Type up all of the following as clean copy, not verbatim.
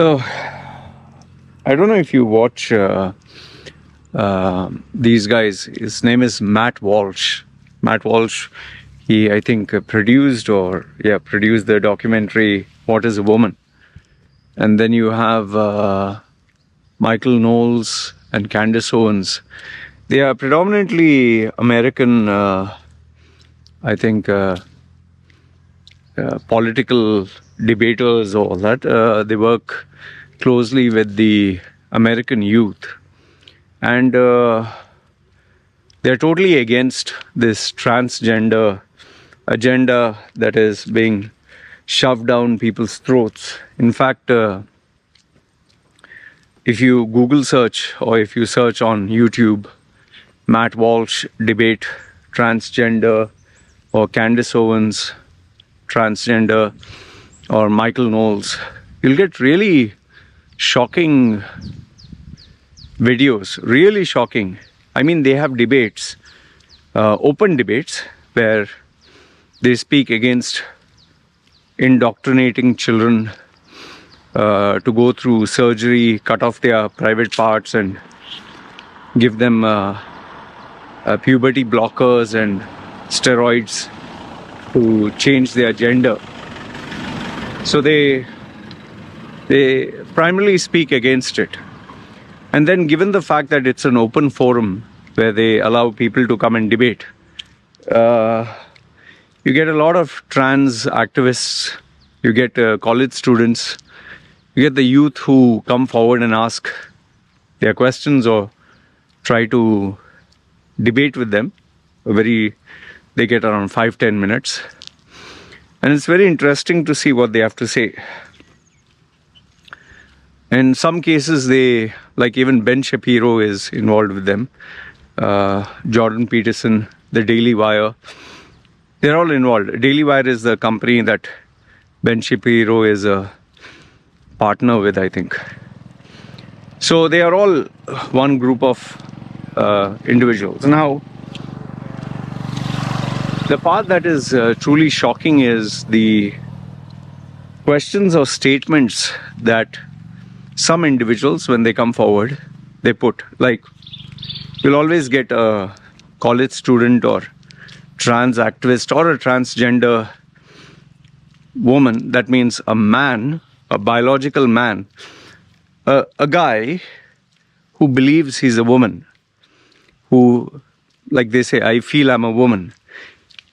So, I don't know if you watch these guys. His name is Matt Walsh. Matt Walsh, he, I think, produced the documentary What is a Woman? And then you have Michael Knowles and Candace Owens. They are predominantly American, I think, political debaters, all that. They work closely with the American youth. And they're totally against this transgender agenda that is being shoved down people's throats. In fact, if you Google search or if you search on YouTube, Matt Walsh debate transgender, or Candace Owens transgender, or Michael Knowles, you'll get really shocking videos, really shocking. I mean, they have debates, open debates, where they speak against indoctrinating children to go through surgery, cut off their private parts, and give them puberty blockers and steroids to change their gender. So they primarily speak against it. And then, given the fact that it's an open forum where they allow people to come and debate, you get a lot of trans activists, you get college students, you get the youth who come forward and ask their questions or try to debate with them. They get around 5-10 minutes. And it's very interesting to see what they have to say. In some cases, like even Ben Shapiro is involved with them, Jordan Peterson, the Daily Wire, they're all involved. Daily Wire is the company that Ben Shapiro is a partner with, I think. So they are all one group of individuals. Now, the part that is truly shocking is the questions or statements that some individuals, when they come forward, they put. Like, you'll always get a college student or trans activist or a transgender woman. That means a man, a biological man, a guy who believes he's a woman, who, like they say, I feel I'm a woman.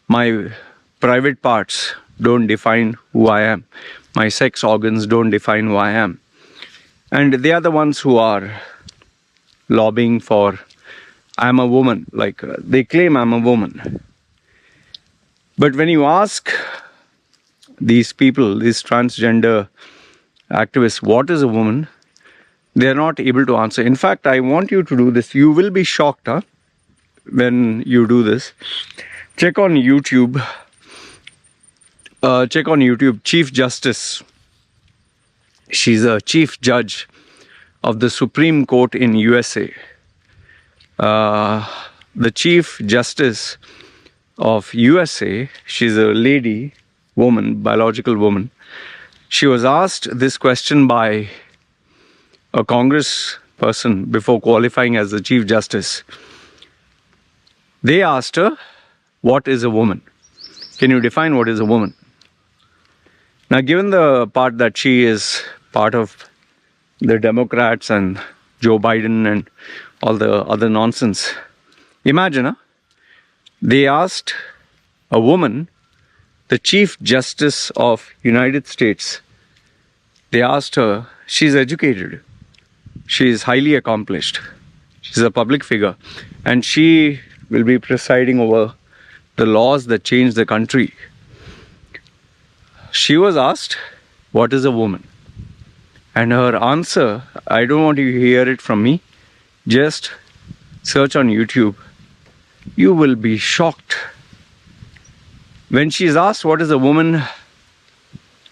My private parts don't define who I am. My sex organs don't define who I am. And they are the ones who are lobbying for, I'm a woman. Like, they claim I'm a woman. But when you ask these people, these transgender activists, what is a woman? They are not able to answer. In fact, I want you to do this. You will be shocked, when you do this. Check on YouTube. Chief Justice. She's a chief judge of the Supreme Court in USA. The Chief Justice of USA, she's a lady, woman, biological woman. She was asked this question by a Congress person before qualifying as the Chief Justice. They asked her, what is a woman? Can you define what is a woman? Now, given the part that she is part of the Democrats and Joe Biden and all the other nonsense, imagine, they asked a woman, the Chief Justice of United States, they asked her, she's educated, she is highly accomplished, she's a public figure, and she will be presiding over the laws that change the country. She was asked, what is a woman? And her answer, I don't want you to hear it from me, just search on YouTube. You will be shocked. When she's asked what is a woman,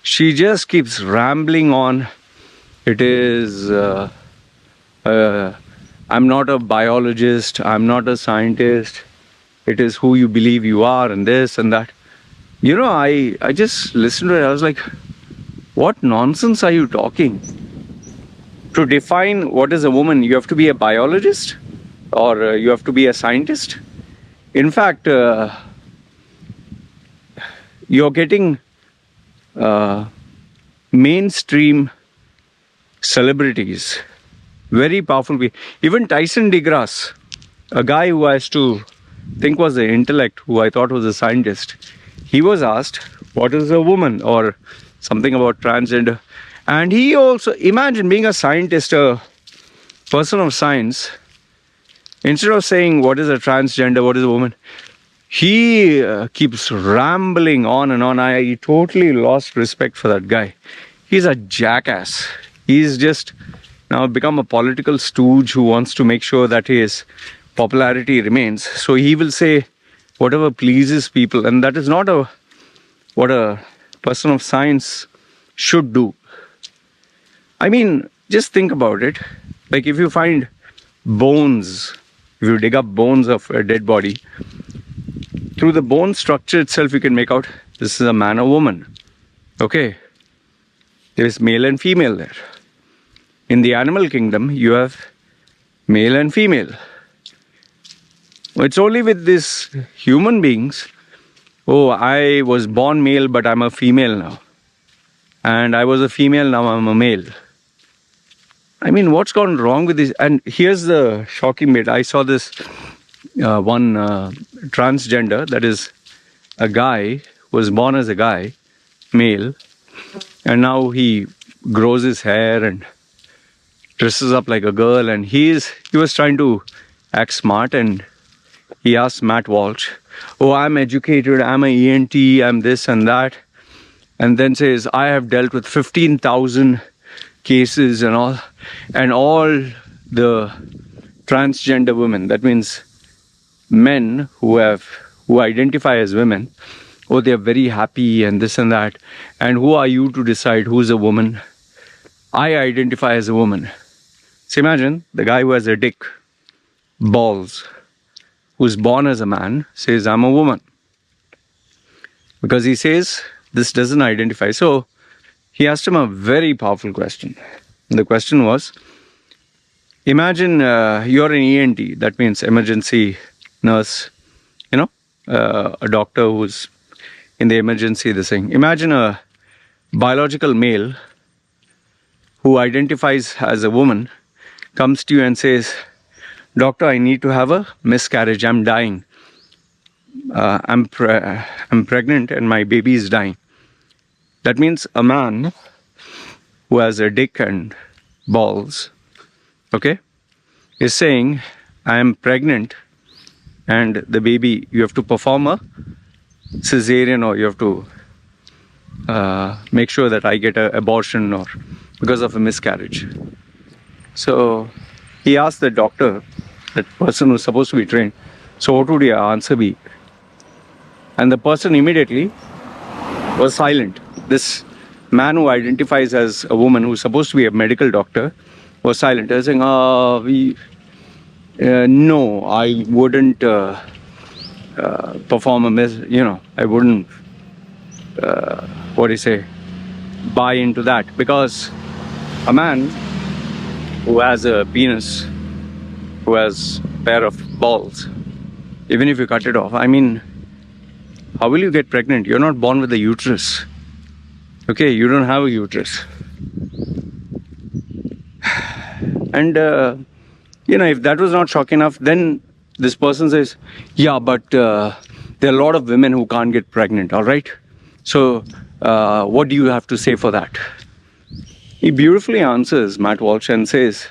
she just keeps rambling on. It is, I'm not a biologist, I'm not a scientist, it is who you believe you are, and this and that. You know, I just listened to it, I was like, what nonsense are you talking? to define what is a woman, you have to be a biologist or you have to be a scientist. In fact, you're getting mainstream celebrities, very powerful people. Even Tyson DeGrasse, a guy who I used to think was an intellect, who I thought was a scientist, he was asked, what is a woman, or something about transgender. And he also, imagine being a scientist, a person of science, instead of saying what is a transgender, what is a woman, he keeps rambling on and on. I totally lost respect for that guy. He's a jackass. He's just now become a political stooge who wants to make sure that his popularity remains. So he will say whatever pleases people, and that is not what a person of science should do. I mean, just think about it. Like if you find bones, if you dig up bones of a dead body, through the bone structure itself you can make out this is a man or woman. Okay, there is male and female there. In the animal kingdom you have male and female. It's only with these human beings, oh, I was born male but I'm a female now, and I was a female, now I'm a male. I mean, what's gone wrong with this? And here's the shocking bit. I saw this one transgender, that is a guy who was born as a guy, male, and now he grows his hair and dresses up like a girl, and he was trying to act smart, and he asked Matt Walsh, oh, I'm educated, I'm an ENT, I'm this and that, and then says, I have dealt with 15,000 cases and all the transgender women, that means men who identify as women, oh, they're very happy and this and that, and who are you to decide who's a woman? I identify as a woman. So imagine the guy who has a dick, balls, who's born as a man, says I'm a woman, because he says this doesn't identify. So he asked him a very powerful question. The question was, imagine you're an ENT, that means emergency nurse, a doctor who's in the emergency, this thing. Imagine a biological male who identifies as a woman comes to you and says, doctor, I need to have a miscarriage, I'm dying. I'm pregnant and my baby is dying. That means a man who has a dick and balls, okay, is saying, I am pregnant and the baby, you have to perform a cesarean, or you have to make sure that I get an abortion or because of a miscarriage. So he asked the doctor, that person who's supposed to be trained, so what would your answer be? And the person immediately was silent. This man who identifies as a woman, who's supposed to be a medical doctor, was silent. I was saying, no, I wouldn't perform I wouldn't, buy into that. Because a man who has a penis, who has a pair of balls, even if you cut it off, I mean, how will you get pregnant? You're not born with a uterus. Okay, you don't have a uterus. And, if that was not shock enough, then this person says, yeah, but there are a lot of women who can't get pregnant, all right? So what do you have to say for that? He beautifully answers, Matt Walsh, and says,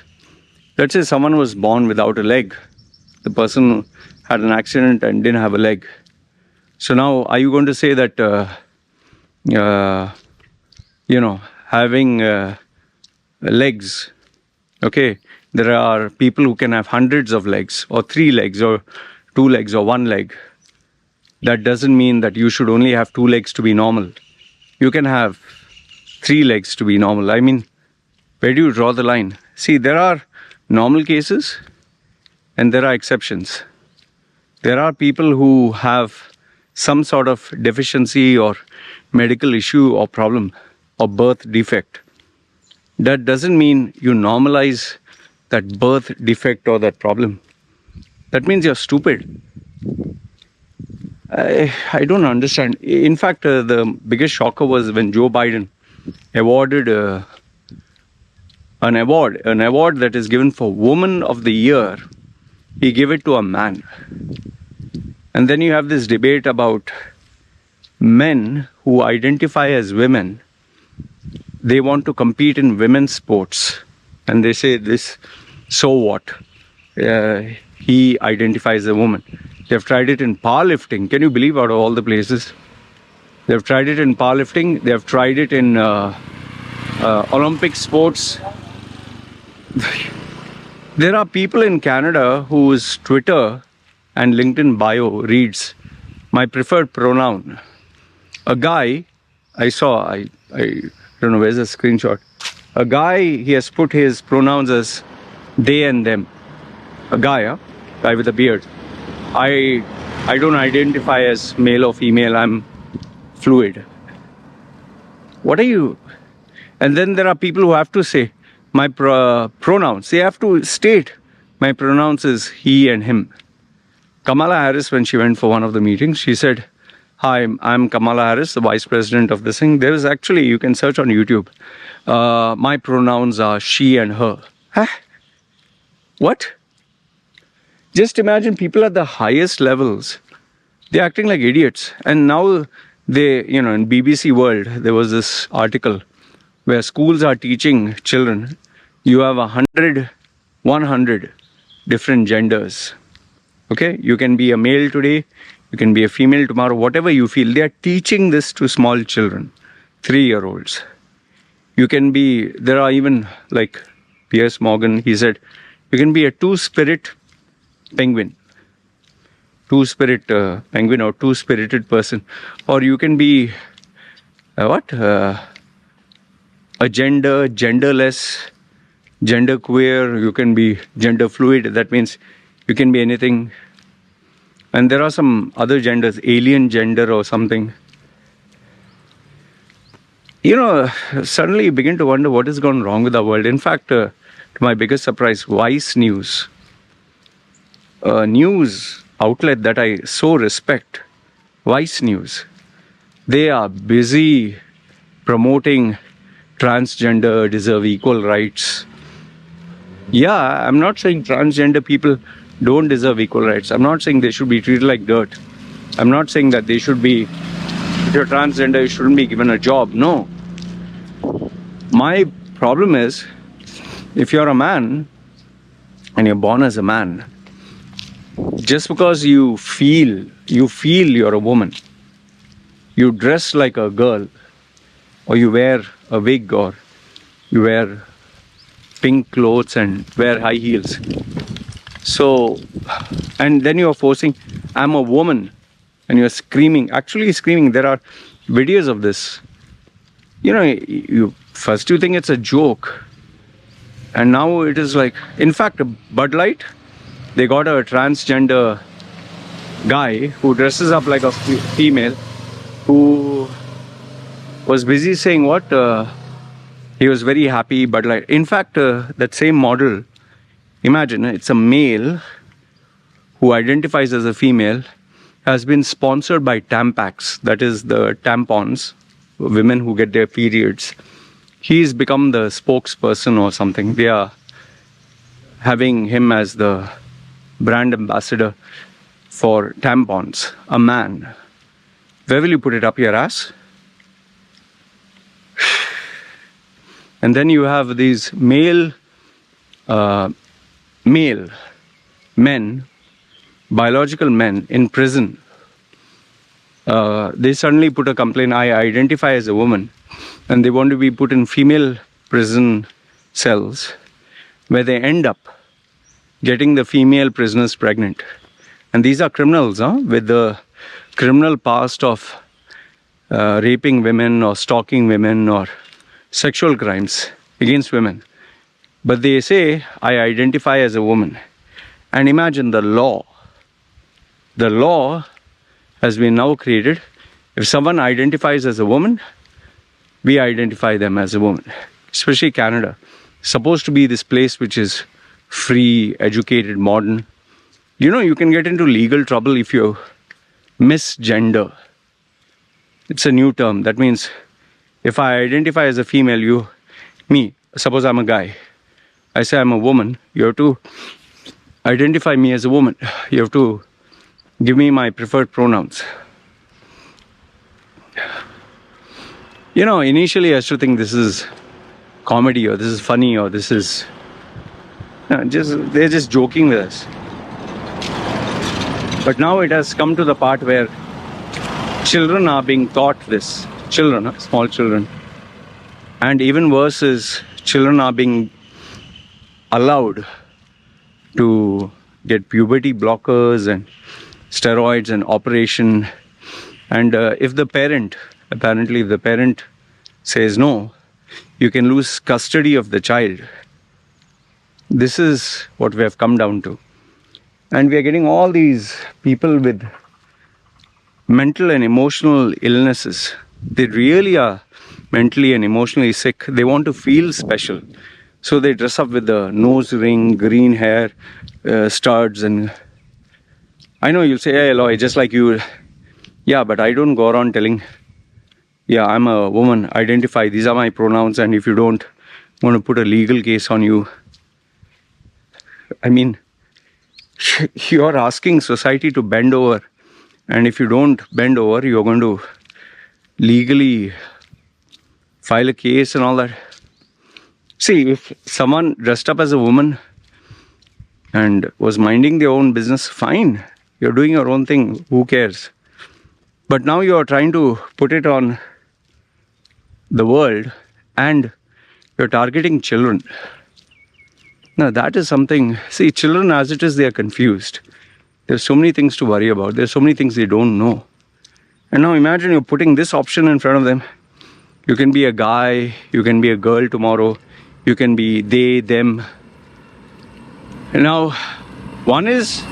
let's say someone was born without a leg. The person had an accident and didn't have a leg. So now, are you going to say that, having legs, okay, there are people who can have hundreds of legs, or 3 legs, or 2 legs, or 1 leg. That doesn't mean that you should only have 2 legs to be normal. You can have 3 legs to be normal. I mean, where do you draw the line? See, there are normal cases and there are exceptions. There are people who have some sort of deficiency or medical issue or problem or birth defect. that doesn't mean you normalize that birth defect or that problem. That means you're stupid. I don't understand. In fact, the biggest shocker was when Joe Biden awarded an award that is given for Woman of the Year. He gave it to a man. And then you have this debate about men who identify as women. They want to compete in women's sports. And they say this, so what? He identifies as a woman. They've tried it in powerlifting. Can you believe, out of all the places? They've tried it in powerlifting. They've tried it in Olympic sports. There are people in Canada whose Twitter and LinkedIn bio reads, "My preferred pronoun." A guy, I saw, I don't know, where's the screenshot? A guy, he has put his pronouns as they and them. A guy, guy with a beard. I don't identify as male or female, I'm fluid. What are you? And then there are people who have to say, my pronouns, they have to state, my pronouns is he and him. Kamala Harris, when she went for one of the meetings, she said, "Hi, I'm Kamala Harris, the vice president of this thing." There is actually, you can search on YouTube, my pronouns are she and her. Huh? What? Just imagine people at the highest levels, they're acting like idiots. And now they, in BBC World, there was this article where schools are teaching children, you have 100 different genders. Okay, you can be a male today, you can be a female tomorrow, whatever you feel. They are teaching this to small children, 3-year-olds. You can be, there are even like Piers Morgan, he said, you can be a two-spirit penguin. Two-spirit penguin or two-spirited person. Or you can be, a gender, genderless, genderqueer, you can be gender fluid. That means you can be anything. And there are some other genders, alien gender or something. Suddenly you begin to wonder what has gone wrong with our world. In fact, to my biggest surprise, Vice News, a news outlet that I so respect, Vice News, they are busy promoting transgender deserve equal rights. Yeah, I'm not saying transgender people don't deserve equal rights. I'm not saying they should be treated like dirt. I'm not saying that they should be, if you're transgender, you shouldn't be given a job. No. My problem is, if you're a man and you're born as a man, just because you feel you're a woman, you dress like a girl, or you wear a wig, or you wear pink clothes and wear high heels. So, and then you're forcing, I'm a woman, and you're screaming, actually screaming. There are videos of this. You first you think it's a joke, and now it is like, in fact, Bud Light, they got a transgender guy who dresses up like a female, who was busy saying what? He was very happy, Bud Light. In fact, that same model, imagine, it's a male who identifies as a female, has been sponsored by Tampax, that is the tampons, women who get their periods. He's become the spokesperson or something. They are having him as the brand ambassador for tampons, a man. Where will you put it, up your ass? And then you have these male men, biological men in prison. They suddenly put a complaint, I identify as a woman, and they want to be put in female prison cells, where they end up getting the female prisoners pregnant. And these are criminals, with the criminal past of raping women or stalking women or sexual crimes against women. But they say, I identify as a woman. And imagine the law. The law has been now created. If someone identifies as a woman, we identify them as a woman. especially Canada, supposed to be this place which is free, educated, modern. You can get into legal trouble if you misgender. It's a new term. That means if I identify as a female, suppose I'm a guy, I say I'm a woman, you have to identify me as a woman. You have to give me my preferred pronouns. Initially I used to think this is comedy, or this is funny, or this is... they're just joking with us. But now it has come to the part where children are being taught this. Children, small children. And even worse is, children are being allowed to get puberty blockers and steroids and operation. And if the parent says no, you can lose custody of the child. This is what we have come down to. And we are getting all these people with mental and emotional illnesses. They really are mentally and emotionally sick. They want to feel special. So they dress up with the nose ring, green hair, studs. And I know you'll say, hey, Loy, just like you. Yeah, but I don't go around telling, yeah, I'm a woman, identify, these are my pronouns, and if you don't, I'm going to put a legal case on you. I mean, you're asking society to bend over. And if you don't bend over, you're going to legally file a case and all that. See, if someone dressed up as a woman and was minding their own business, fine. You're doing your own thing. Who cares? But now you're trying to put it on the world and you're targeting children. Now that is something... See, children as it is, they are confused. There's so many things to worry about. There's so many things they don't know. And now imagine you're putting this option in front of them. You can be a guy, you can be a girl tomorrow, you can be they, them. And now, one is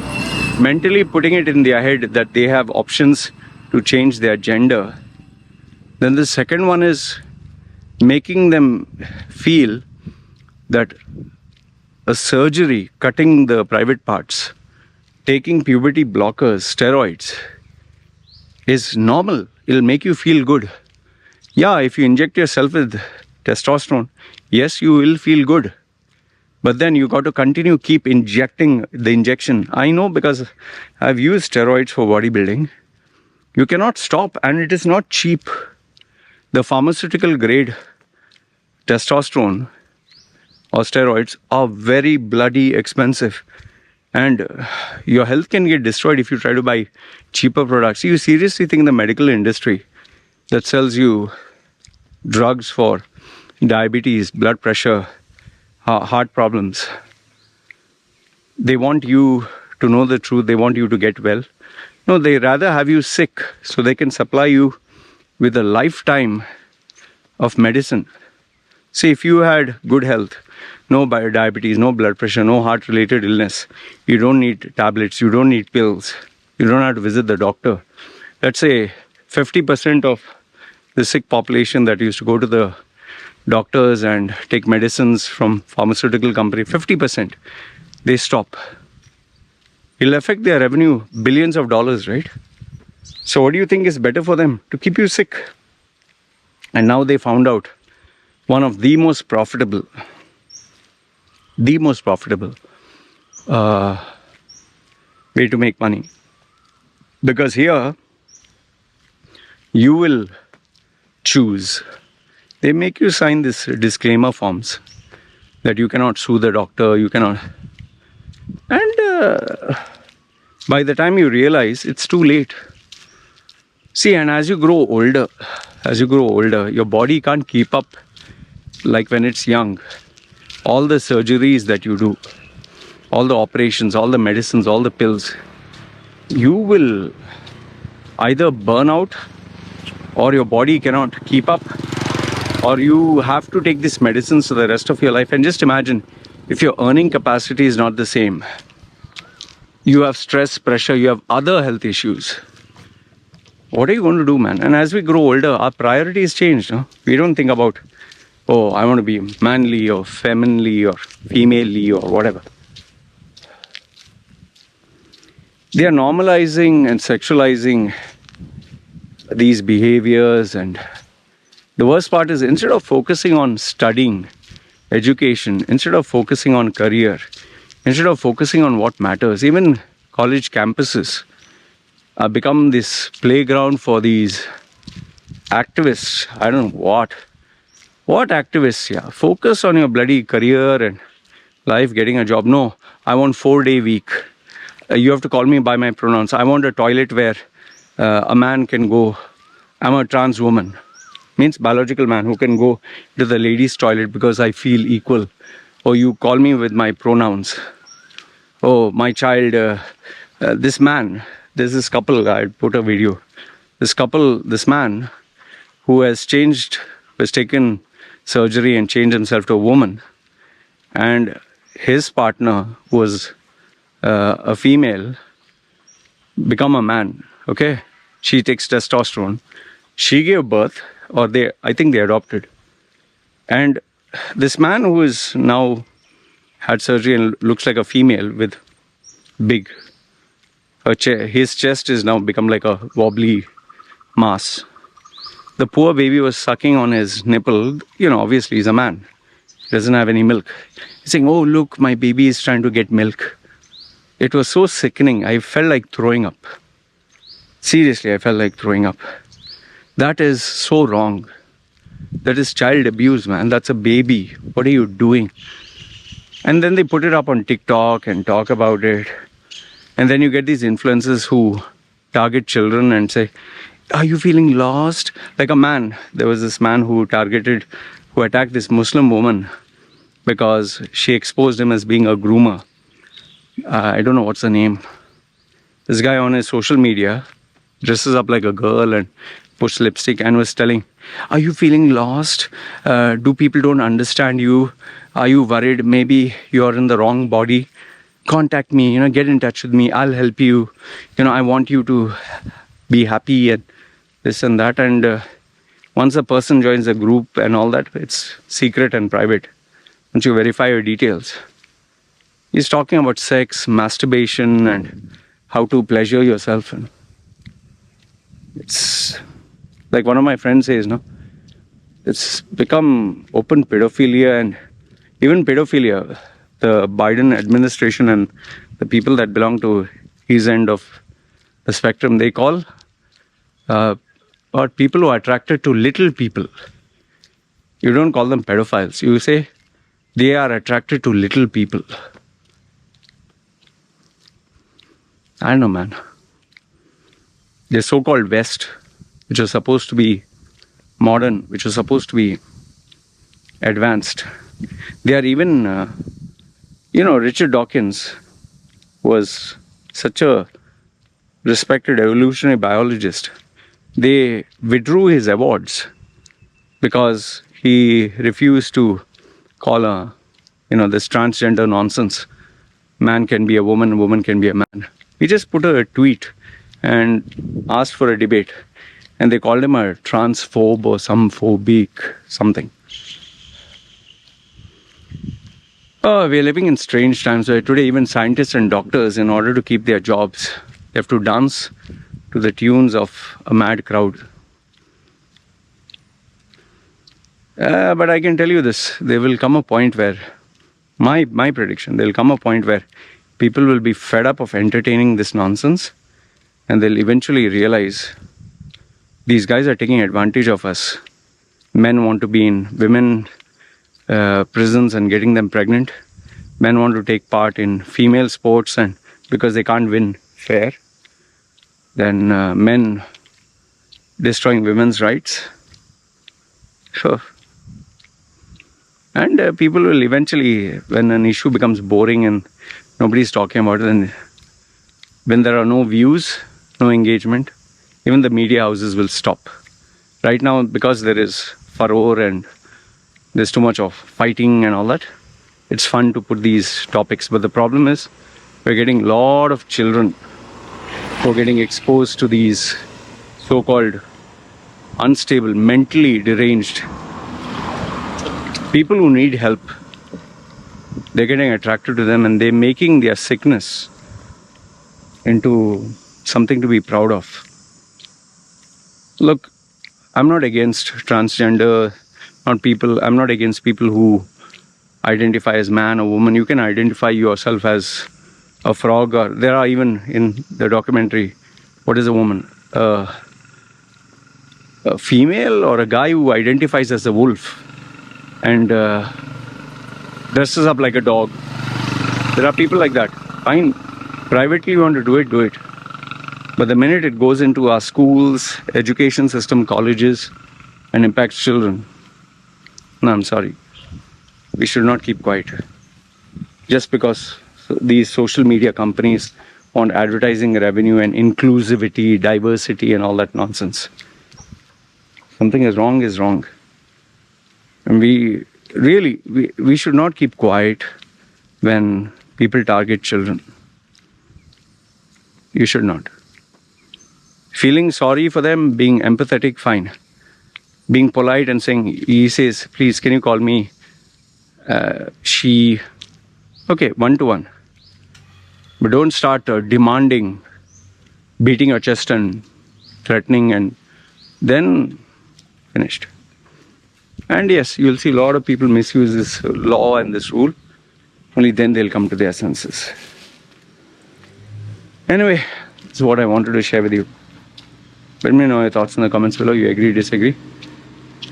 mentally putting it in their head that they have options to change their gender. Then the second one is making them feel that a surgery, cutting the private parts, taking puberty blockers, steroids, is normal. It'll make you feel good. Yeah, if you inject yourself with testosterone, yes, you will feel good. But then you got to keep injecting the injection. I know because I've used steroids for bodybuilding. You cannot stop, and it is not cheap. The pharmaceutical grade testosterone or steroids are very bloody expensive. And your health can get destroyed if you try to buy cheaper products. You seriously think the medical industry that sells you drugs for diabetes, blood pressure, heart problems, they want you to know the truth, they want you to get well? No, they rather have you sick so they can supply you with a lifetime of medicine. See, if you had good health, no diabetes, no blood pressure, no heart-related illness, you don't need tablets, you don't need pills, you don't have to visit the doctor. Let's say 50% of the sick population that used to go to the doctors and take medicines from pharmaceutical company, 50%, they stop. It'll affect their revenue, billions of dollars, right? So what do you think is better for them? To keep you sick. And now they found out one of the most profitable way to make money. Because here, you will choose. They make you sign this disclaimer forms that you cannot sue the doctor, you cannot. And by the time you realize, it's too late. See, and as you grow older, your body can't keep up like when it's young. All the surgeries that you do, all the operations, all the medicines, all the pills, you will either burn out or your body cannot keep up, or you have to take these medicines for the rest of your life. And just imagine if your earning capacity is not the same. You have stress, pressure, you have other health issues. What are you going to do, man? And as we grow older, our priorities change. No? We don't think about, oh, I want to be manly or femininely or femaly or whatever. They are normalizing and sexualizing these behaviors, and the worst part is, instead of focusing on studying, education, instead of focusing on career, instead of focusing on what matters, even college campuses become this playground for these activists. I don't know what activists. Yeah, focus on your bloody career and life, getting a job. No, I want 4-day week. You have to call me by my pronouns. I want a toilet where a man can go. I'm a trans woman, means biological man who can go to the ladies' toilet because I feel equal. Or you call me with my pronouns. Oh, my child, this man, there's this couple, I put a video. This man who has taken surgery and changed himself to a woman. And his partner, who was a female, become a man, okay? She takes testosterone. She gave birth, or I think they adopted. And this man who is now had surgery and looks like a female with big, his chest is now become like a wobbly mass. The poor baby was sucking on his nipple. Obviously he's a man. He doesn't have any milk. He's saying, oh, look, my baby is trying to get milk. It was so sickening. I felt like throwing up. Seriously, I felt like throwing up. That is so wrong. That is child abuse, man. That's a baby. What are you doing? And then they put it up on TikTok and talk about it. And then you get these influencers who target children and say, are you feeling lost? Like a man. There was this man who attacked this Muslim woman because she exposed him as being a groomer. I don't know what's the name. This guy on his social media dresses up like a girl and puts lipstick and was telling, are you feeling lost? Do people don't understand you? Are you worried? Maybe you're in the wrong body. Contact me, get in touch with me. I'll help you. I want you to be happy and this and that. And once a person joins a group and all that, it's secret and private. Once you verify your details. He's talking about sex, masturbation, and how to pleasure yourself. And it's like one of my friends says, it's become open pedophilia, and even pedophilia, the Biden administration and the people that belong to his end of the spectrum, they call people who are attracted to little people. You don't call them pedophiles. You say they are attracted to little people. I don't know, man. The so-called West, which was supposed to be modern, which was supposed to be advanced. They are even, Richard Dawkins was such a respected evolutionary biologist. They withdrew his awards because he refused to call this transgender nonsense. Man can be a woman, woman can be a man. He just put a tweet and asked for a debate. And they called him a transphobe or some phobic something. Oh, we are living in strange times where today even scientists and doctors, in order to keep their jobs, they have to dance to the tunes of a mad crowd. But I can tell you this, there will come a point where, my prediction, there will come a point where people will be fed up of entertaining this nonsense, and they'll eventually realize these guys are taking advantage of us. Men want to be in women prisons and getting them pregnant. Men want to take part in female sports, and because they can't win fair, then men destroying women's rights. So, and people will eventually, when an issue becomes boring and nobody's talking about it, and when there are no views, no engagement, even the media houses will stop. Right now, because there is furore and there's too much of fighting and all that, it's fun to put these topics. But the problem is, we're getting a lot of children who are getting exposed to these so-called unstable, mentally deranged people who need help, they're getting attracted to them and they're making their sickness into something to be proud of. Look, I'm not against transgender, I'm not against people who identify as man or woman. You can identify yourself as a frog, or there are even in the documentary, what is a woman? A female or a guy who identifies as a wolf and dresses up like a dog. There are people like that. Fine, privately you want to do it. But the minute it goes into our schools, education system, colleges, and impacts children, no, I'm sorry. We should not keep quiet. Just because these social media companies want advertising revenue and inclusivity, diversity, and all that nonsense. Something is wrong. And we should not keep quiet when people target children. You should not. Feeling sorry for them, being empathetic, fine. Being polite and saying, he says, please, can you call me she? Okay, one-to-one. But don't start demanding, beating your chest and threatening, and then finished. And yes, you'll see a lot of people misuse this law and this rule. Only then they'll come to their senses. Anyway, this is what I wanted to share with you. Let me know your thoughts in the comments below. You agree, disagree?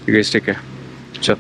You guys take care. Ciao.